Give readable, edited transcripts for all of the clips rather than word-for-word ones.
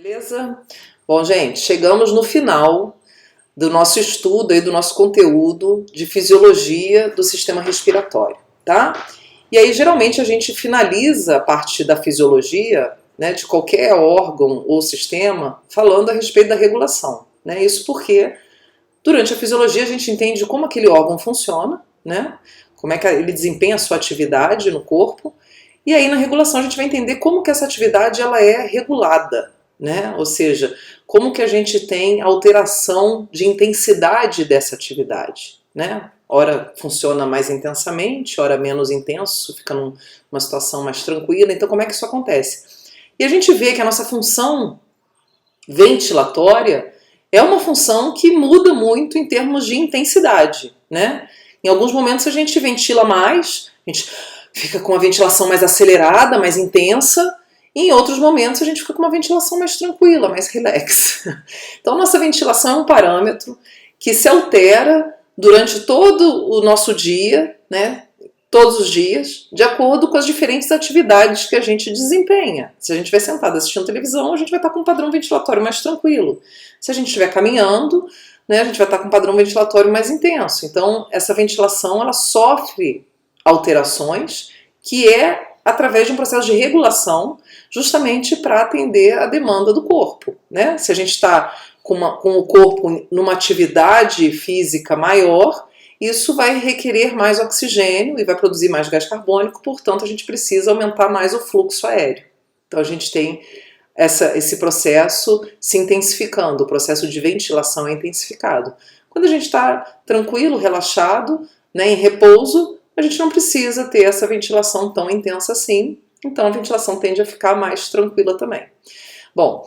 Beleza? Bom, gente, chegamos no final do nosso estudo e do nosso conteúdo de fisiologia do sistema respiratório, tá? E aí, geralmente, a gente finaliza a parte da fisiologia, né, de qualquer órgão ou sistema, falando a respeito da regulação, né? Isso porque, durante a fisiologia, a gente entende como aquele órgão funciona, né? Como é que ele desempenha a sua atividade no corpo, e aí, na regulação, a gente vai entender como que essa atividade ela é regulada, né? Ou seja, como que a gente tem alteração de intensidade dessa atividade, né? Ora funciona mais intensamente, ora menos intenso, fica numa situação mais tranquila. Então, como é que isso acontece? E a gente vê que a nossa função ventilatória é uma função que muda muito em termos de intensidade, né? Em alguns momentos a gente ventila mais, a gente fica com a ventilação mais acelerada, mais intensa, e em outros momentos a gente fica com uma ventilação mais tranquila, mais relax. Então, nossa ventilação é um parâmetro que se altera durante todo o nosso dia, né? Todos os dias, de acordo com as diferentes atividades que a gente desempenha. Se a gente estiver sentado assistindo televisão, a gente vai estar com um padrão ventilatório mais tranquilo. Se a gente estiver caminhando, né, a gente vai estar com um padrão ventilatório mais intenso. Então, essa ventilação ela sofre alterações que é através de um processo de regulação, justamente para atender a demanda do corpo, né? Se a gente está com o corpo numa atividade física maior, isso vai requerer mais oxigênio e vai produzir mais gás carbônico, portanto a gente precisa aumentar mais o fluxo aéreo. Então a gente tem esse processo se intensificando, o processo de ventilação é intensificado. Quando a gente está tranquilo, relaxado, né, em repouso, a gente não precisa ter essa ventilação tão intensa assim, então a ventilação tende a ficar mais tranquila também. Bom,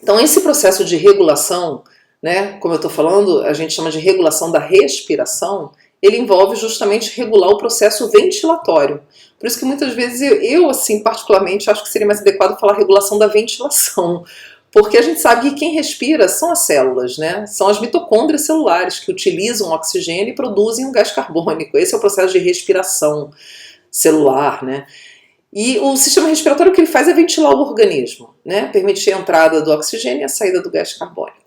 então esse processo de regulação, né, como eu estou falando, a gente chama de regulação da respiração, ele envolve justamente regular o processo ventilatório. Por isso que muitas vezes eu assim, particularmente, acho que seria mais adequado falar regulação da ventilação, porque a gente sabe que quem respira são as células, né? São as mitocôndrias celulares que utilizam o oxigênio e produzem um gás carbônico. Esse é o processo de respiração celular, né? E o sistema respiratório o que ele faz é ventilar o organismo, né? Permitir a entrada do oxigênio e a saída do gás carbônico.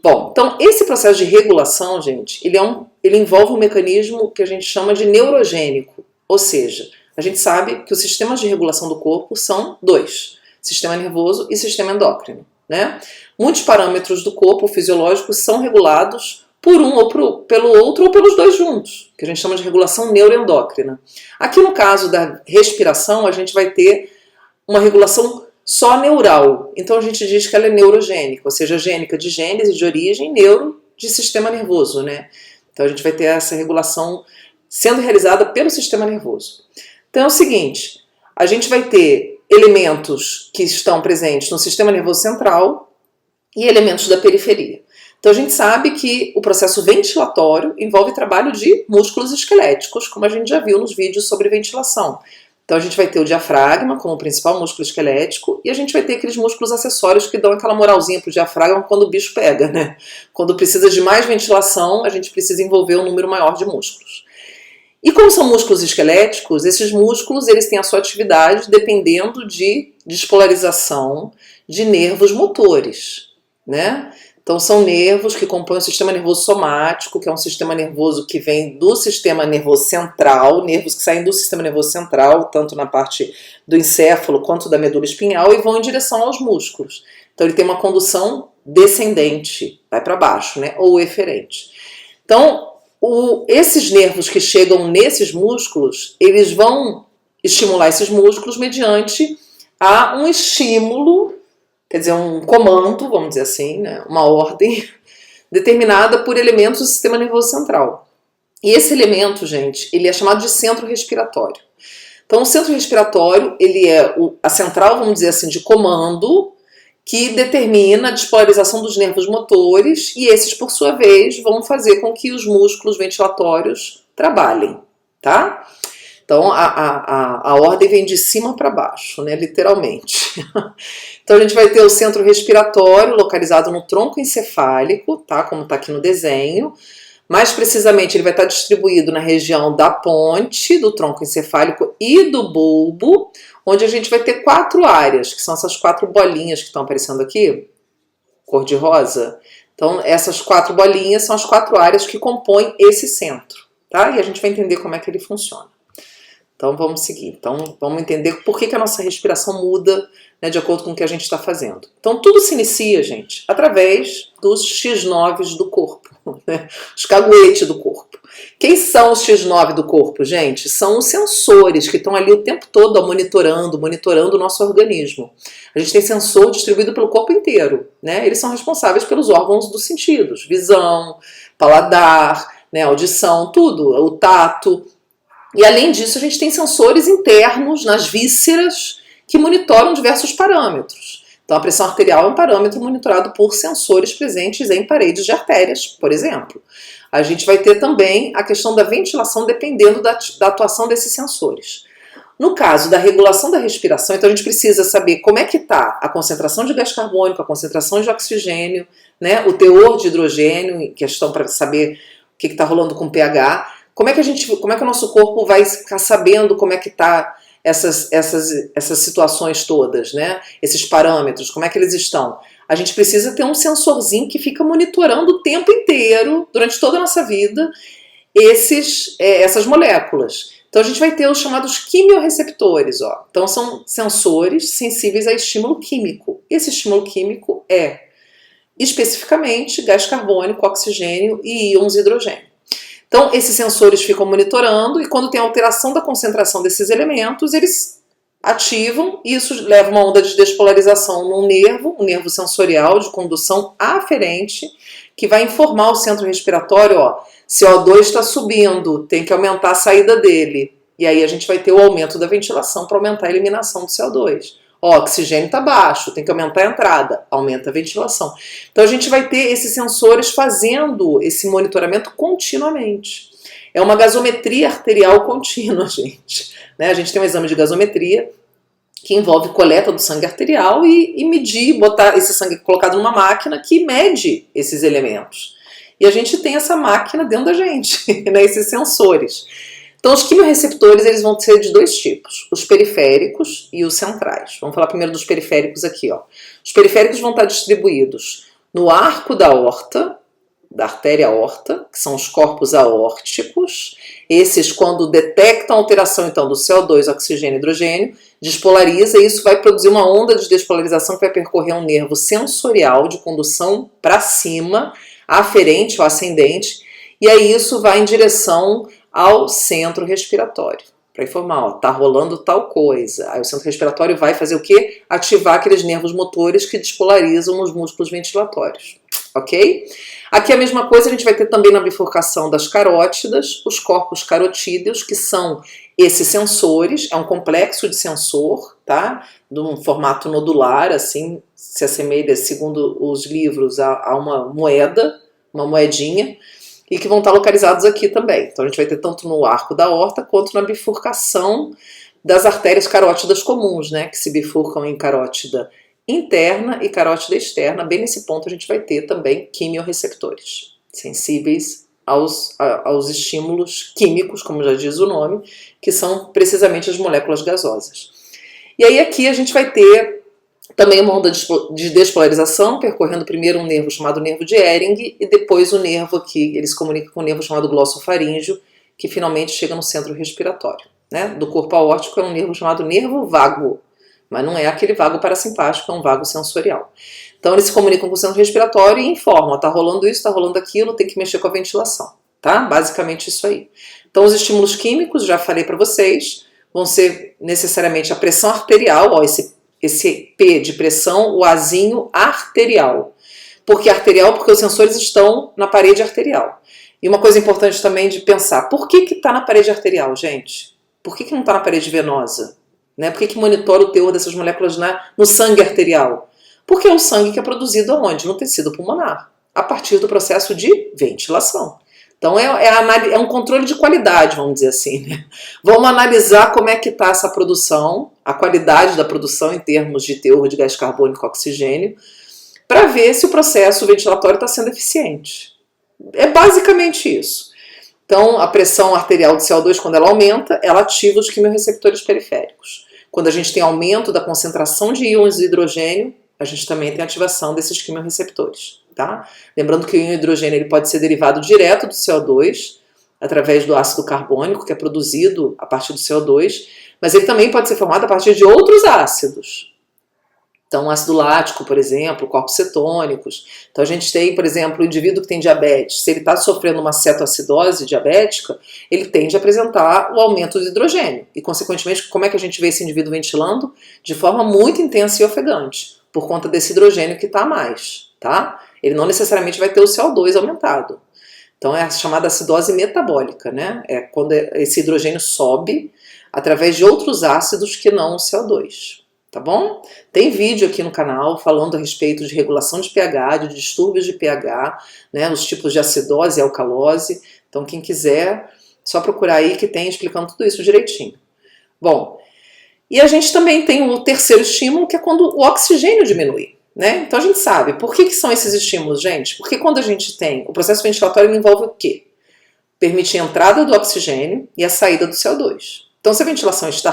Bom, então esse processo de regulação, gente, ele envolve um mecanismo que a gente chama de neurogênico. Ou seja, a gente sabe que os sistemas de regulação do corpo são dois. Sistema nervoso e sistema endócrino, né? Muitos parâmetros do corpo fisiológicos são regulados por um ou pelo outro ou pelos dois juntos, que a gente chama de regulação neuroendócrina. Aqui no caso da respiração, a gente vai ter uma regulação só neural. Então a gente diz que ela é neurogênica, ou seja, gênica de gênese, de origem, neuro de sistema nervoso, né? Então a gente vai ter essa regulação sendo realizada pelo sistema nervoso. Então é o seguinte, a gente vai ter elementos que estão presentes no sistema nervoso central e elementos da periferia. Então a gente sabe que o processo ventilatório envolve trabalho de músculos esqueléticos, como a gente já viu nos vídeos sobre ventilação. Então a gente vai ter o diafragma como principal músculo esquelético e a gente vai ter aqueles músculos acessórios que dão aquela moralzinha para o diafragma quando o bicho pega, né? Quando precisa de mais ventilação, a gente precisa envolver um número maior de músculos. E como são músculos esqueléticos, esses músculos eles têm a sua atividade dependendo de despolarização de nervos motores, né? Então são nervos que compõem o sistema nervoso somático, que é um sistema nervoso que vem do sistema nervoso central, nervos que saem do sistema nervoso central, tanto na parte do encéfalo quanto da medula espinhal, e vão em direção aos músculos. Então ele tem uma condução descendente, vai para baixo, né? Ou eferente. Então, esses nervos que chegam nesses músculos, eles vão estimular esses músculos mediante a um estímulo, quer dizer, um comando, vamos dizer assim, né, uma ordem determinada por elementos do sistema nervoso central. E esse elemento, gente, ele é chamado de centro respiratório. Então, o centro respiratório, ele é a central, vamos dizer assim, de comando, que determina a despolarização dos nervos motores e esses, por sua vez, vão fazer com que os músculos ventilatórios trabalhem, tá? Então, a ordem vem de cima para baixo, né, literalmente. Então, a gente vai ter o centro respiratório localizado no tronco encefálico, tá, como está aqui no desenho. Mais precisamente, ele vai estar distribuído na região da ponte, do tronco encefálico e do bulbo, onde a gente vai ter 4 áreas, que são essas 4 bolinhas que estão aparecendo aqui, cor de rosa. Então, essas 4 bolinhas são as 4 áreas que compõem esse centro, tá? E a gente vai entender como é que ele funciona. Então, vamos seguir. Então, vamos entender por que a nossa respiração muda, né, de acordo com o que a gente está fazendo. Então, tudo se inicia, gente, através dos X9 do corpo, né? Os caguetes do corpo. Quem são os X9 do corpo, gente? São os sensores que estão ali o tempo todo ó, monitorando o nosso organismo. A gente tem sensor distribuído pelo corpo inteiro, né? Eles são responsáveis pelos órgãos dos sentidos, visão, paladar, né, audição, tudo, o tato. E além disso, a gente tem sensores internos nas vísceras que monitoram diversos parâmetros. Então, a pressão arterial é um parâmetro monitorado por sensores presentes em paredes de artérias, por exemplo. A gente vai ter também a questão da ventilação dependendo da atuação desses sensores. No caso da regulação da respiração, então a gente precisa saber como é que está a concentração de gás carbônico, a concentração de oxigênio, né, o teor de hidrogênio, questão para saber o que está rolando com o pH. Como é que o nosso corpo vai ficar sabendo como é que está essas situações todas, né? Esses parâmetros, como é que eles estão? A gente precisa ter um sensorzinho que fica monitorando o tempo inteiro, durante toda a nossa vida, essas moléculas. Então a gente vai ter os chamados quimiorreceptores, ó. Então são sensores sensíveis a estímulo químico. Esse estímulo químico é especificamente gás carbônico, oxigênio e íons de hidrogênio. Então, esses sensores ficam monitorando e quando tem alteração da concentração desses elementos, eles ativam e isso leva uma onda de despolarização num nervo, um nervo sensorial de condução aferente, que vai informar o centro respiratório, ó, CO2 está subindo, tem que aumentar a saída dele. E aí a gente vai ter o aumento da ventilação para aumentar a eliminação do CO2. Ó, oxigênio está baixo, tem que aumentar a entrada, aumenta a ventilação. Então a gente vai ter esses sensores fazendo esse monitoramento continuamente. É uma gasometria arterial contínua, gente. Né? A gente tem um exame de gasometria que envolve coleta do sangue arterial e medir, botar esse sangue colocado numa máquina que mede esses elementos. E a gente tem essa máquina dentro da gente, né? Esses sensores. Então, os quimiorreceptores eles vão ser de 2 tipos, os periféricos e os centrais. Vamos falar primeiro dos periféricos aqui. Ó. Os periféricos vão estar distribuídos no arco da aorta, da artéria aorta, que são os corpos aórticos. Esses, quando detectam alteração então, do CO2, oxigênio e hidrogênio, despolariza e isso vai produzir uma onda de despolarização que vai percorrer um nervo sensorial de condução para cima, aferente ou ascendente, e aí isso vai em direção ao centro respiratório, para informar, ó, tá rolando tal coisa. Aí o centro respiratório vai fazer o quê? Ativar aqueles nervos motores que despolarizam os músculos ventilatórios, ok? Aqui a mesma coisa a gente vai ter também na bifurcação das carótidas, os corpos carotídeos, que são esses sensores, é um complexo de sensor, tá? De um formato nodular, assim, se assemelha, segundo os livros, a uma moeda, uma moedinha, e que vão estar localizados aqui também. Então a gente vai ter tanto no arco da aorta quanto na bifurcação das artérias carótidas comuns, né, que se bifurcam em carótida interna e carótida externa. Bem nesse ponto a gente vai ter também quimiorreceptores, sensíveis aos estímulos químicos, como já diz o nome, que são precisamente as moléculas gasosas. E aí aqui a gente vai ter também uma onda de despolarização, percorrendo primeiro um nervo chamado nervo de Ehring e depois o nervo aqui, eles comunicam com o nervo chamado glossofaríngeo, que finalmente chega no centro respiratório. Né? Do corpo aórtico é um nervo chamado nervo vago, mas não é aquele vago parasimpático, é um vago sensorial. Então eles se comunicam com o centro respiratório e informam, tá rolando isso, tá rolando aquilo, tem que mexer com a ventilação, tá? Basicamente isso aí. Então os estímulos químicos, já falei para vocês, vão ser necessariamente a pressão arterial, ó, esse P de pressão, o Azinho arterial. Por que arterial? Porque os sensores estão na parede arterial. E uma coisa importante também de pensar, por que está na parede arterial, gente? Por que não está na parede venosa? Né? Por que monitora o teor dessas moléculas no sangue arterial? Porque é o sangue que é produzido aonde? No tecido pulmonar, a partir do processo de ventilação. Então é um controle de qualidade, vamos dizer assim. Né? Vamos analisar como é que está essa produção, a qualidade da produção em termos de teor de gás carbônico e oxigênio, para ver se o processo ventilatório está sendo eficiente. É basicamente isso. Então a pressão arterial de CO2, quando ela aumenta, ela ativa os quimiorreceptores periféricos. Quando a gente tem aumento da concentração de íons de hidrogênio, a gente também tem ativação desses quimiorreceptores, tá? Lembrando que o íon hidrogênio ele pode ser derivado direto do CO2, através do ácido carbônico, que é produzido a partir do CO2, mas ele também pode ser formado a partir de outros ácidos. Então, ácido lático, por exemplo, corpos cetônicos. Então, a gente tem, por exemplo, o indivíduo que tem diabetes, se ele está sofrendo uma cetoacidose diabética, ele tende a apresentar o aumento do hidrogênio. E, consequentemente, como é que a gente vê esse indivíduo ventilando? De forma muito intensa e ofegante, por conta desse hidrogênio que está a mais, tá? Ele não necessariamente vai ter o CO2 aumentado. Então, é a chamada acidose metabólica, né? É quando esse hidrogênio sobe através de outros ácidos que não o CO2. Tá bom? Tem vídeo aqui no canal falando a respeito de regulação de pH, de distúrbios de pH, né, os tipos de acidose e alcalose. Então, quem quiser, só procurar aí que tem explicando tudo isso direitinho. Bom, e a gente também tem o terceiro estímulo, que é quando o oxigênio diminui, né? Então, a gente sabe. Por que são esses estímulos, gente? Porque quando a gente tem... O processo ventilatório envolve o quê? Permite a entrada do oxigênio e a saída do CO2. Então, se a ventilação está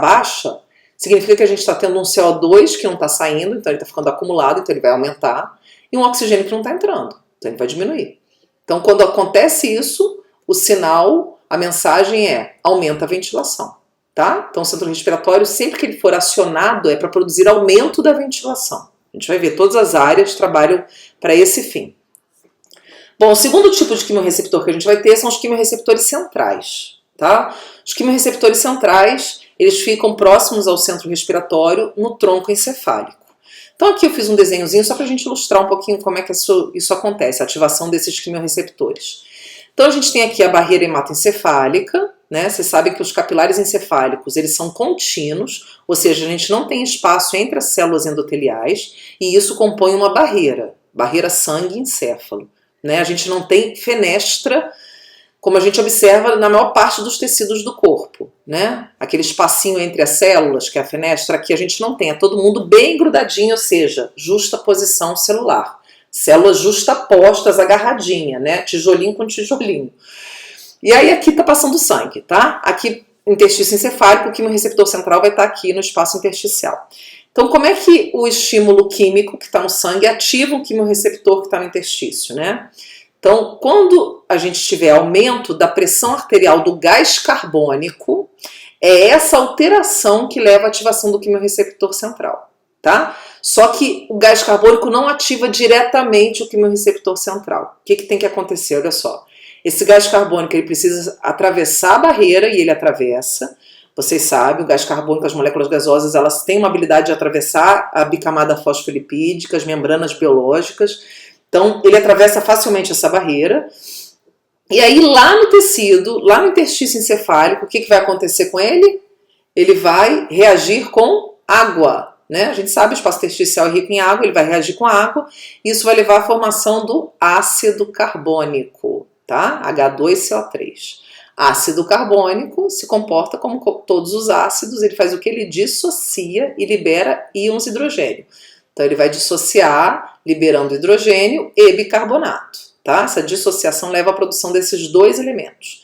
baixa, significa que a gente está tendo um CO2 que não está saindo, então ele está ficando acumulado, então ele vai aumentar, e um oxigênio que não está entrando, então ele vai diminuir. Então, quando acontece isso, o sinal, a mensagem é aumenta a ventilação, tá? Então, o centro respiratório, sempre que ele for acionado, é para produzir aumento da ventilação. A gente vai ver, todas as áreas trabalham para esse fim. Bom, o segundo tipo de quimiorreceptor que a gente vai ter são os quimiorreceptores centrais, tá? Os quimiorreceptores centrais, eles ficam próximos ao centro respiratório no tronco encefálico. Então aqui eu fiz um desenhozinho só para a gente ilustrar um pouquinho como é que isso acontece, a ativação desses quimiorreceptores. Então a gente tem aqui a barreira hematoencefálica, né? Vocês sabem que os capilares encefálicos, eles são contínuos, ou seja, a gente não tem espaço entre as células endoteliais, e isso compõe uma barreira sangue-encéfalo, né? A gente não tem fenestra, como a gente observa na maior parte dos tecidos do corpo, né? Aquele espacinho entre as células, que é a fenestra, aqui a gente não tem, é todo mundo bem grudadinho, ou seja, justa posição celular. Células justapostas, agarradinha, né? Tijolinho com tijolinho. E aí aqui tá passando sangue, tá? Aqui, interstício encefálico, o quimiorreceptor central vai estar aqui no espaço intersticial. Então, como é que o estímulo químico que está no sangue ativa o quimiorreceptor que está no interstício, né? Então, quando a gente tiver aumento da pressão arterial do gás carbônico, é essa alteração que leva à ativação do quimiorreceptor central, tá? Só que o gás carbônico não ativa diretamente o quimiorreceptor central. O que tem que acontecer? Olha só. Esse gás carbônico ele precisa atravessar a barreira e ele atravessa. Vocês sabem, o gás carbônico, as moléculas gasosas, elas têm uma habilidade de atravessar a bicamada fosfolipídica, as membranas biológicas. Então, ele atravessa facilmente essa barreira. E aí, lá no tecido, lá no interstício encefálico, o que vai acontecer com ele? Ele vai reagir com água, né? A gente sabe, o espaço intersticial é rico em água, ele vai reagir com água. E isso vai levar à formação do ácido carbônico, tá? H2CO3. Ácido carbônico se comporta como todos os ácidos, ele faz o que? Ele dissocia e libera íons de hidrogênio. Então, ele vai dissociar, liberando hidrogênio e bicarbonato, tá? Essa dissociação leva à produção desses dois elementos.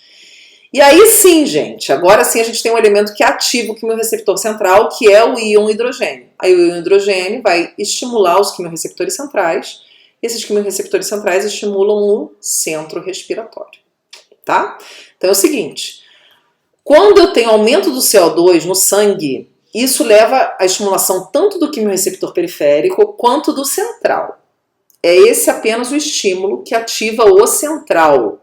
E aí sim, gente, agora sim a gente tem um elemento que ativa o quimiorreceptor central, que é o íon hidrogênio. Aí o íon hidrogênio vai estimular os quimiorreceptores centrais. Esses quimiorreceptores centrais estimulam o centro respiratório, tá? Então é o seguinte, quando eu tenho aumento do CO2 no sangue, isso leva à estimulação tanto do quimiorreceptor periférico quanto do central. É esse apenas o estímulo que ativa o central.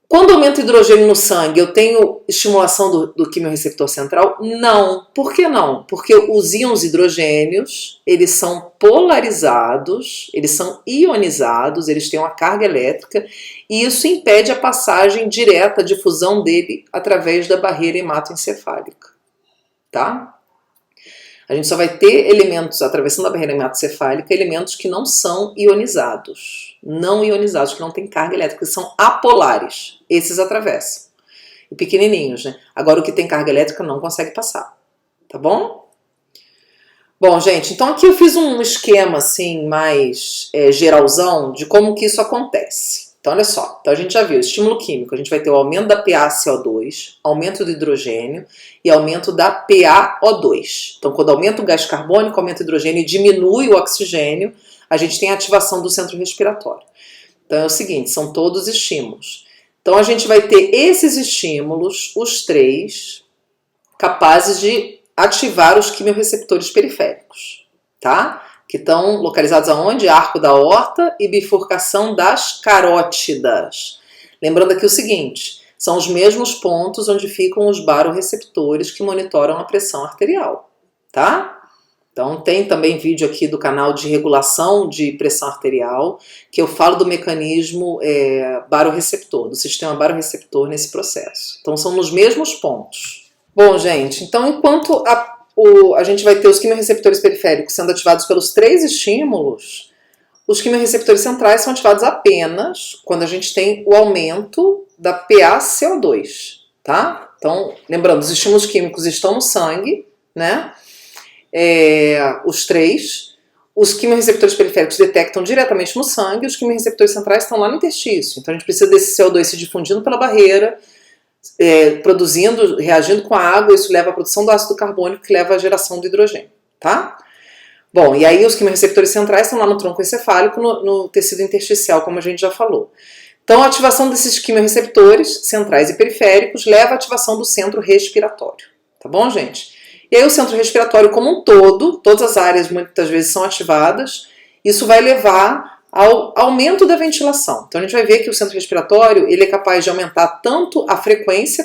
Quando aumenta o hidrogênio no sangue, eu tenho estimulação do quimiorreceptor central? Não. Por que não? Porque os íons hidrogênios, eles são polarizados, eles são ionizados, eles têm uma carga elétrica, e isso impede a passagem direta, a difusão dele através da barreira hematoencefálica. Tá? A gente só vai ter elementos atravessando a barreira hematoencefálica, elementos que não são ionizados, que não têm carga elétrica, que são apolares. Esses atravessam. E pequenininhos, né? Agora o que tem carga elétrica não consegue passar. Tá bom? Bom, gente, então aqui eu fiz um esquema assim mais geralzão de como que isso acontece. Então, olha só. Então, a gente já viu, estímulo químico, a gente vai ter o aumento da PaCO2, aumento do hidrogênio e aumento da PaO2. Então, quando aumenta o gás carbônico, aumenta o hidrogênio e diminui o oxigênio, a gente tem a ativação do centro respiratório. Então, é o seguinte, são todos estímulos. Então, a gente vai ter esses estímulos, os três, capazes de ativar os quimiorreceptores periféricos, tá? Que estão localizados aonde? Arco da aorta e bifurcação das carótidas. Lembrando aqui o seguinte, são os mesmos pontos onde ficam os baroreceptores que monitoram a pressão arterial, tá? Então tem também vídeo aqui do canal de regulação de pressão arterial, que eu falo do mecanismo baroreceptor, do sistema baroreceptor nesse processo. Então são nos mesmos pontos. Bom, gente, então enquanto a gente vai ter os quimiorreceptores periféricos sendo ativados pelos três estímulos, os quimiorreceptores centrais são ativados apenas quando a gente tem o aumento da PaCO2, tá? Então, lembrando, os estímulos químicos estão no sangue, né? Os três. Os quimiorreceptores periféricos detectam diretamente no sangue, os quimiorreceptores centrais estão lá no interstício. Então, a gente precisa desse CO2 se difundindo pela barreira, produzindo, reagindo com a água, isso leva à produção do ácido carbônico, que leva à geração do hidrogênio, tá? Bom, e aí os quimiorreceptores centrais estão lá no tronco encefálico, no tecido intersticial, como a gente já falou. Então, a ativação desses quimiorreceptores centrais e periféricos leva à ativação do centro respiratório, tá bom, gente? E aí o centro respiratório como um todo, todas as áreas muitas vezes são ativadas, isso vai levar ao aumento da ventilação. Então a gente vai ver que o centro respiratório ele é capaz de aumentar tanto a frequência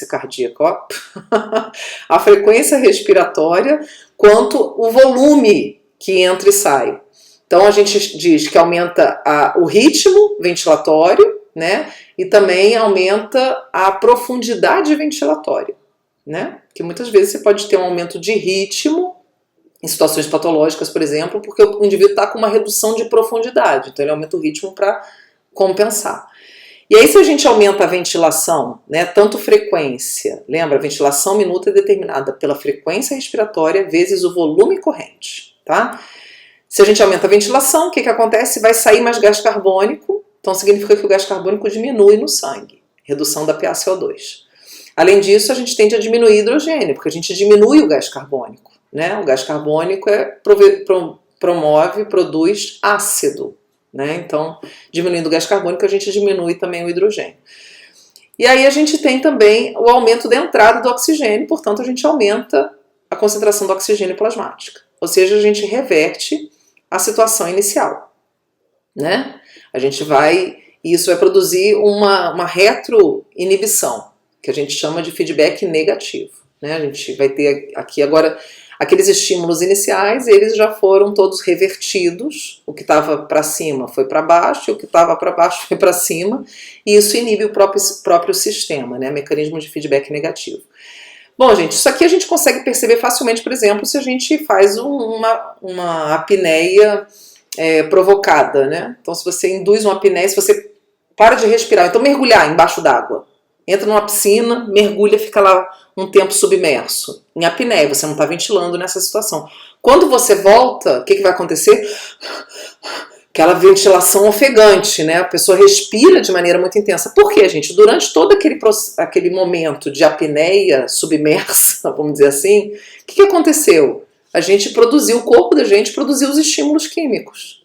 cardíaca, ó, a frequência respiratória, quanto o volume que entra e sai. Então a gente diz que aumenta o ritmo ventilatório, né? E também aumenta a profundidade ventilatória, né? Que muitas vezes você pode ter um aumento de ritmo em situações patológicas, por exemplo, porque o indivíduo está com uma redução de profundidade, então ele aumenta o ritmo para compensar. E aí se a gente aumenta a ventilação, né, tanto frequência, lembra, a ventilação minuta é determinada pela frequência respiratória vezes o volume corrente, tá? Se a gente aumenta a ventilação, o que acontece? Vai sair mais gás carbônico, então significa que o gás carbônico diminui no sangue, redução da PaCO2. Além disso, a gente tende a diminuir o hidrogênio, porque a gente diminui o gás carbônico, né? O gás carbônico produz ácido, né? Então, diminuindo o gás carbônico, a gente diminui também o hidrogênio. E aí a gente tem também o aumento da entrada do oxigênio, portanto, a gente aumenta a concentração do oxigênio plasmática. Ou seja, a gente reverte a situação inicial, né? Isso vai produzir uma retroinibição, que a gente chama de feedback negativo, né? A gente vai ter aqui agora aqueles estímulos iniciais, eles já foram todos revertidos, o que estava para cima foi para baixo, e o que estava para baixo foi para cima, e isso inibe o próprio sistema, né? Mecanismo de feedback negativo. Bom, gente, isso aqui a gente consegue perceber facilmente, por exemplo, se a gente faz uma apneia provocada, né? Então, se você induz uma apneia, se você para de respirar, então mergulhar embaixo d'água. Entra numa piscina, mergulha, fica lá um tempo submerso. Em apneia, você não está ventilando nessa situação. Quando você volta, o que vai acontecer? Aquela ventilação ofegante, né? A pessoa respira de maneira muito intensa. Por quê, gente? Durante todo aquele momento de apneia submersa, vamos dizer assim, o que aconteceu? O corpo da gente produziu os estímulos químicos.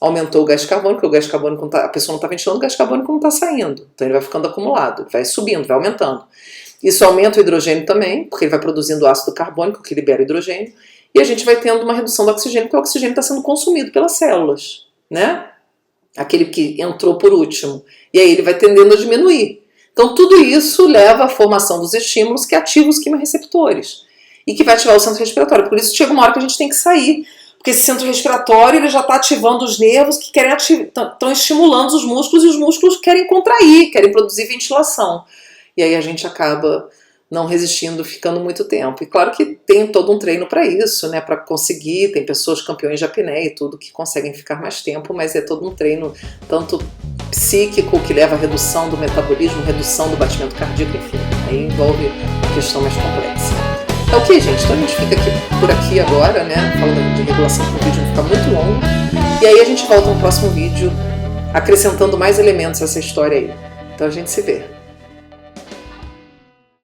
Aumentou o gás carbônico, a pessoa não está ventilando, o gás carbônico não está saindo. Então ele vai ficando acumulado, vai subindo, vai aumentando. Isso aumenta o hidrogênio também, porque ele vai produzindo ácido carbônico, que libera o hidrogênio, e a gente vai tendo uma redução do oxigênio, porque o oxigênio está sendo consumido pelas células, né? Aquele que entrou por último. E aí ele vai tendendo a diminuir. Então tudo isso leva à formação dos estímulos que ativam os quimiorreceptores e que vai ativar o centro respiratório. Por isso chega uma hora que a gente tem que sair. Porque esse centro respiratório ele já está ativando os nervos que estão estimulando os músculos, e os músculos querem contrair, querem produzir ventilação. E aí a gente acaba não resistindo, ficando muito tempo. E claro que tem todo um treino para isso, né? Para conseguir, tem pessoas campeões de apneia e tudo que conseguem ficar mais tempo, mas é todo um treino tanto psíquico, que leva à redução do metabolismo, redução do batimento cardíaco, enfim. Aí envolve uma questão mais complexa. Tá ok, gente? Então a gente fica por aqui agora, né? Falando de regulação para o vídeo não ficar muito longo. E aí a gente volta no próximo vídeo acrescentando mais elementos a essa história aí. Então a gente se vê.